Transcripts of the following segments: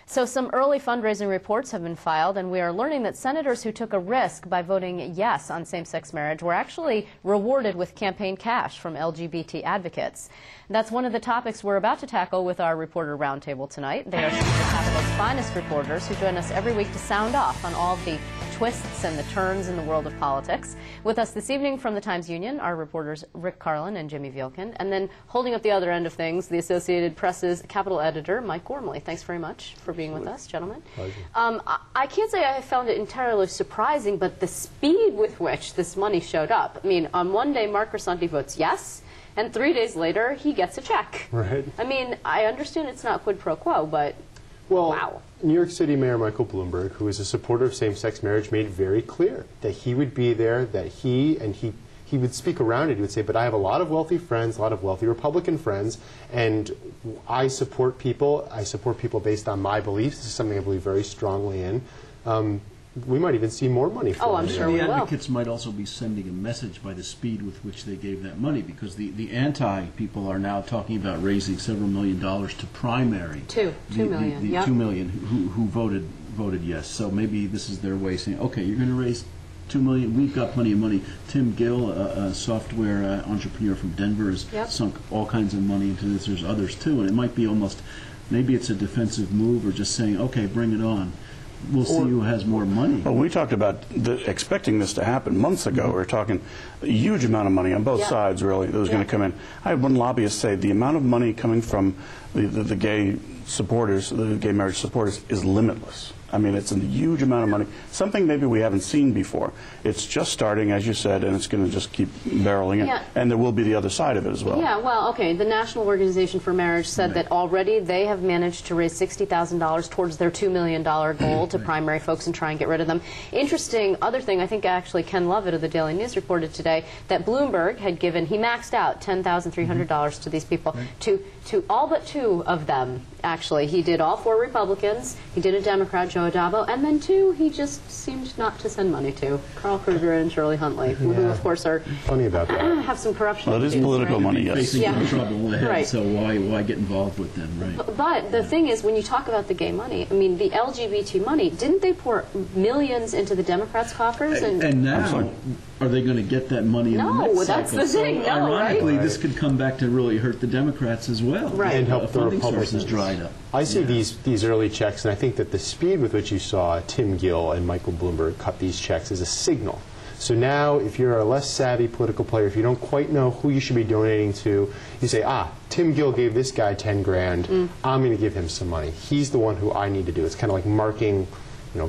So some early fundraising reports have been filed, and we are learning that senators who took a risk by voting yes on same-sex marriage were actually rewarded with campaign cash from LGBT advocates. That's one of the topics we're about to tackle with our reporter roundtable tonight. They are some of the Capitol's finest reporters who join us every week to sound off on all the twists and the turns in the world of politics. With us this evening from the Times-Union are reporters Rick Carlin and Jimmy Vielkin, and then holding up the other end of things, the Associated Press's Capitol editor, Mike Gormley. Thanks very much for being with us, gentlemen. I can't say I found it entirely surprising, but the speed with which this money showed up. I mean, on one day, Mark Grisanti votes yes, and 3 days later, he gets a check. Right. I mean, I understand it's not quid pro quo, but well, wow. New York City Mayor Michael Bloomberg, who is a supporter of same-sex marriage, made very clear that he would be there, that he would speak around it. He would say, but I have a lot of wealthy friends, a lot of wealthy Republican friends, and I support people. I support people based on my beliefs. This is something I believe very strongly in. We might even see more money from I'm sure we will. The advocates might also be sending a message by the speed with which they gave that money, because the anti-people are now talking about raising several $1 million to primary. $2 million. The 2 million who voted yes. So maybe this is their way of saying, okay, you're going to raise $2 million. We've got plenty of money. Tim Gill, a software entrepreneur from Denver, has sunk all kinds of money into this. There's others too, and it might be almost, maybe it's a defensive move, or just saying, okay, bring it on. We'll see who has more money. Well, we talked about expecting this to happen months ago. We were talking a huge amount of money on both sides, really, that was going to come in. I had one lobbyist say the amount of money coming from the gay supporters, the gay marriage supporters, is limitless. I mean, it's a huge amount of money, something maybe we haven't seen before. It's just starting, as you said, and it's going to just keep barreling in. And there will be the other side of it as well. Yeah, well, okay, the National Organization for Marriage said that already they have managed to raise $60,000 towards their $2 million goal to primary folks and try and get rid of them. Interesting other thing, I think actually Ken Lovett of the Daily News reported today that Bloomberg had given, he maxed out $10,300 to these people, to all but 2 of them, actually. He did all 4 Republicans, he did a Democrat, Joe Adabo, and then 2 he just seemed not to send money to, Carl Kruger and Shirley Huntley, who of course are funny about that. Have some corruption. Well, it is political money, yes. Facing some trouble ahead, so why get involved with them, right? But the thing is, when you talk about the gay money, I mean, the LGBT money, didn't they pour millions into the Democrats' coffers? And now, are they going to get that money in the next cycle? That's the thing. So ironically, this could come back to really hurt the Democrats as well. Right. And help the Republicans. Dried up. I see these early checks, and I think that the speed with which you saw Tim Gill and Michael Bloomberg cut these checks is a signal. So now, if you're a less savvy political player, if you don't quite know who you should be donating to, you say, Tim Gill gave this guy 10 grand, I'm going to give him some money. He's the one who I need to do. It's kind of like marking,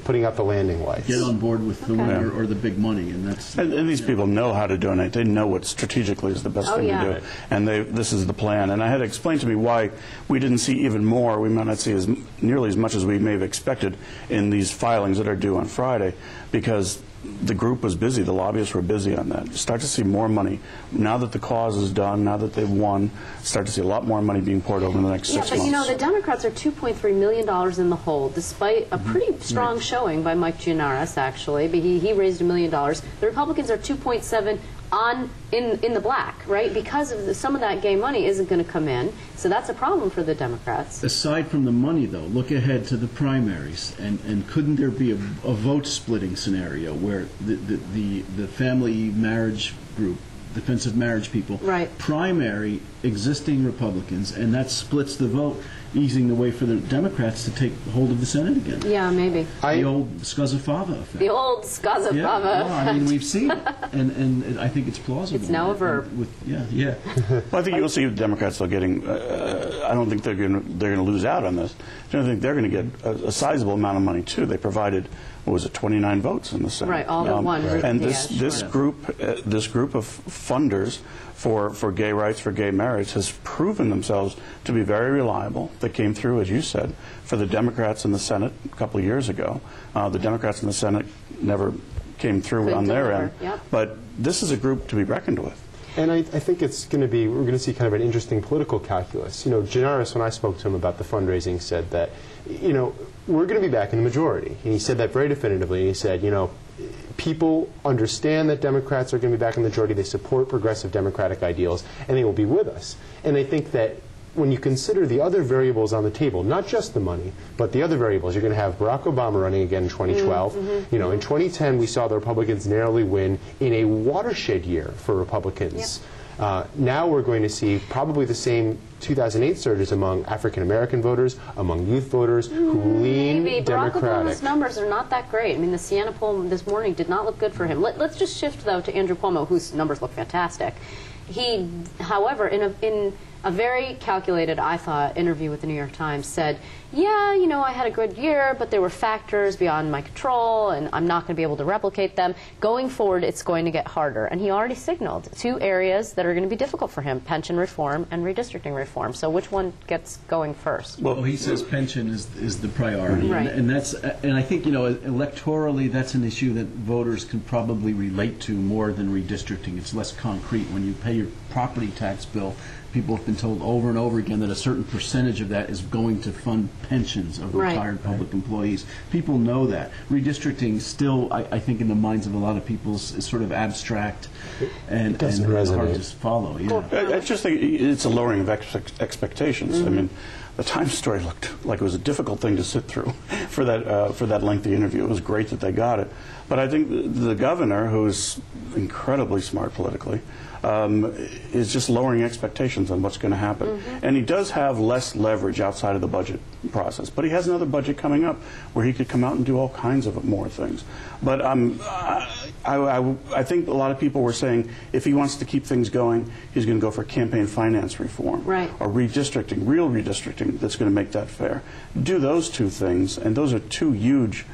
putting out the landing lights. Get on board with the winner or the big money, and that's. And these people know how to donate. They know what strategically is the best thing to do, and this is the plan. And I had explained to me why we didn't see even more. We might not see nearly as much as we may have expected in these filings that are due on Friday, because the group was busy. The lobbyists were busy on that. You start to see more money now that the cause is done. Now that they've won, start to see a lot more money being poured over the next 6 months. But the Democrats are $2.3 million in the hole, despite a pretty strong showing by Mike Gianaris. Actually, he raised $1 million. The Republicans are 2.7 in the black, right? Because of some of that gay money isn't going to come in, so that's a problem for the Democrats. Aside from the money, though, look ahead to the primaries, and couldn't there be a vote-splitting scenario where the family marriage group, defensive marriage people, primary existing Republicans, and that splits the vote, easing the way for the Democrats to take hold of the Senate again. Yeah, maybe. The old Skazafava effect. The old Skazafava effect. Well, I mean, we've seen it, and I think it's plausible. It's now a verb. Well, I think you'll see the Democrats still getting. I don't think they're going to lose out on this. I don't think they're going to get a sizable amount of money too. They provided, what was it, 29 votes in the Senate. Right, all but one. And this group of funders for gay rights, for gay marriage, has proven themselves to be very reliable. They came through, as you said, for the Democrats in the Senate a couple of years ago. The Democrats in the Senate never came through on their end. But this is a group to be reckoned with. And I think it's going to be, we're going to see kind of an interesting political calculus. Gianaris, when I spoke to him about the fundraising, said that, we're going to be back in the majority. And he said that very definitively. And he said, people understand that Democrats are going to be back in the majority. They support progressive democratic ideals, and they will be with us. And I think that when you consider the other variables on the table, not just the money, but the other variables, you're going to have Barack Obama running again in 2012. You know, in 2010, we saw the Republicans narrowly win in a watershed year for Republicans. Now we're going to see probably the same 2008 surges among African-American voters, among youth voters who lean Democratic. Barack Obama's numbers are not that great. I mean, the Siena poll this morning did not look good for him. Let's just shift, though, to Andrew Cuomo, whose numbers look fantastic. He, however, in a very calculated, I thought, interview with the New York Times said, yeah, you know, I had a good year, but there were factors beyond my control, and I'm not going to be able to replicate them. Going forward, it's going to get harder. And he already signaled 2 areas that are going to be difficult for him, pension reform and redistricting reform. So which one gets going first? Well, he says pension is the priority. Right. And I think, you know, electorally, that's an issue that voters can probably relate to more than redistricting. It's less concrete. When you pay your property tax bill, people have been told over and over again that a certain percentage of that is going to fund pensions of retired public employees. People know that. Redistricting still, I think, in the minds of a lot of people is sort of abstract and hard to follow. Yeah. I just think it's a lowering of expectations. I mean, the Times story looked like it was a difficult thing to sit through for that lengthy interview. It was great that they got it. But I think the governor, who's incredibly smart politically, is just lowering expectations on what's going to happen. And he does have less leverage outside of the budget process. But he has another budget coming up where he could come out and do all kinds of more things. But I think a lot of people were saying if he wants to keep things going, he's going to go for campaign finance reform or redistricting, real redistricting that's going to make that fair. Do those 2 things, and those are 2 huge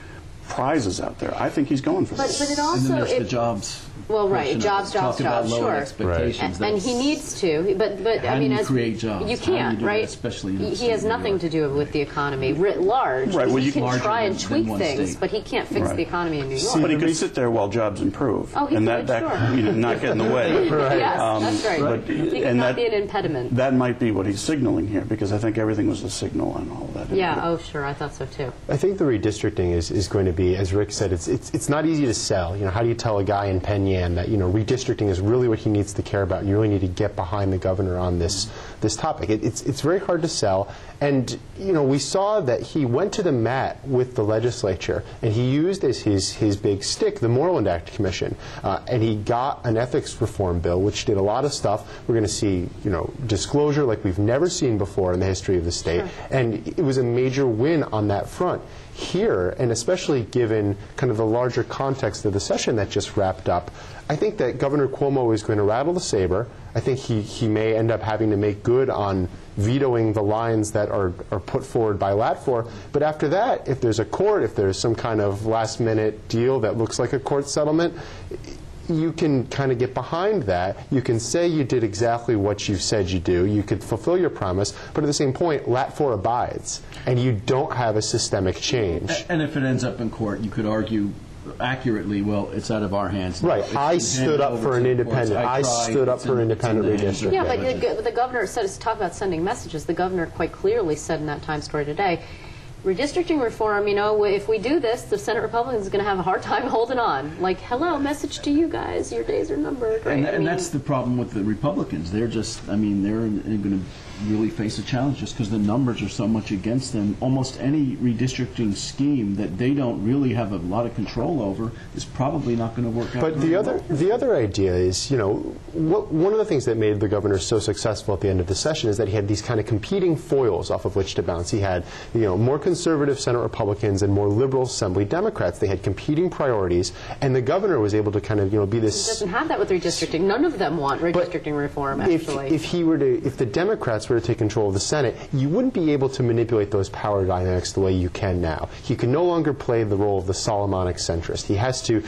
prizes out there. I think he's going for this. But it also... And then there's the jobs. Well, right, jobs, sure. Expectations. And he needs to, but I mean, as create jobs, you can't, right? Especially he has nothing to do with the economy writ large. Right. Well, he can try and tweak things, but he can't fix the economy in New York. But he could sit there while jobs improve, and that you know, not get in the way. Yes, that's right. He cannot be an impediment. That might be what he's signaling here, because I think everything was a signal on all that. Yeah. Oh, sure. I thought so too. I think the redistricting is going to be, as Rick said, it's not easy to sell. You know, how do you tell a guy in Penn Yan that, you know, redistricting is really what he needs to care about, and you really need to get behind the governor on this topic. It's very hard to sell, and you know, we saw that he went to the mat with the legislature, and he used as his big stick the Moreland Act Commission, and he got an ethics reform bill which did a lot of stuff. We're going to see, you know, disclosure like we've never seen before in the history of the state, and it was a major win on that front. Here, and especially given kind of the larger context of the session that just wrapped up, I think that Governor Cuomo is going to rattle the saber. I think he may end up having to make good on vetoing the lines that are put forward by LATFOR. But after that, if there's a court, if there's some kind of last-minute deal that looks like a court settlement, you can kind of get behind that. You can say you did exactly what you said you do. You could fulfill your promise, but at the same point, LATFOR abides, and you don't have a systemic change. And if it ends up in court, you could argue accurately, well, it's out of our hands. Right. I stood up for an independent. I stood up for independent redistricting. Yeah, but the governor said, to talk about sending messages, the governor quite clearly said in that Times story today, redistricting reform, you know, if we do this, the Senate Republicans are going to have a hard time holding on. Like, hello, message to you guys, your days are numbered. Right? And that's the problem with the Republicans. They're just, I mean, they're going to really face a challenge just because the numbers are so much against them. Almost any redistricting scheme that they don't really have a lot of control over is probably not going to work out. But the other idea is, you know, one of the things that made the governor so successful at the end of the session is that he had these kind of competing foils off of which to bounce. He had, you know, more conservative Senate Republicans and more liberal Assembly Democrats. They had competing priorities, and the governor was able to kind of, you know, be this. He doesn't have that with redistricting. None of them want redistricting reform. Actually, if the Democrats were to take control of the Senate, you wouldn't be able to manipulate those power dynamics the way you can now. He can no longer play the role of the Solomonic centrist. He has to,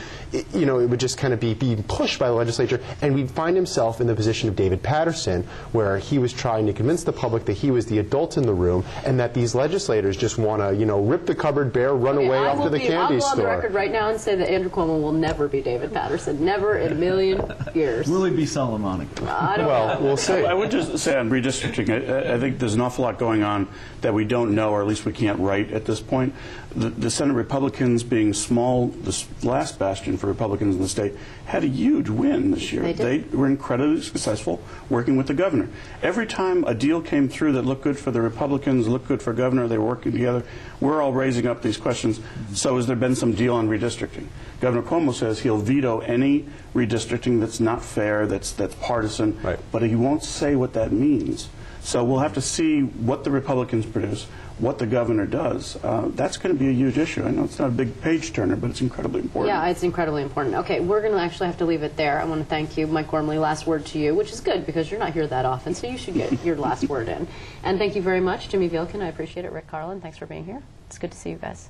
you know, it would just kind of be being pushed by the legislature, and we'd find himself in the position of David Patterson, where he was trying to convince the public that he was the adult in the room, and that these legislators just want to, you know, rip the cupboard bare, run away off to the candy store. I'll go on the record right now and say that Andrew Cuomo will never be David Patterson. Never in a million years. Will he be Solomonic? I don't know. We'll see. I would just say on redistricting, interesting. I think there's an awful lot going on that we don't know, or at least we can't write at this point. The Senate Republicans, being small, the last bastion for Republicans in the state, had a huge win this year. They were incredibly successful working with the governor. Every time a deal came through that looked good for the Republicans, looked good for governor, they were working together. We're all raising up these questions. So has there been some deal on redistricting? Governor Cuomo says he'll veto any redistricting that's not fair, that's partisan, right, but he won't say what that means. So we'll have to see what the Republicans produce, what the governor does. That's going to be a huge issue. I know it's not a big page turner, but it's incredibly important. Yeah, it's incredibly important. Okay, we're going to actually have to leave it there. I want to thank you, Mike Gormley. Last word to you, which is good because you're not here that often, so you should get your last word in. And thank you very much, Jimmy Vielkin. I appreciate it. Rick Carlin, thanks for being here. It's good to see you guys.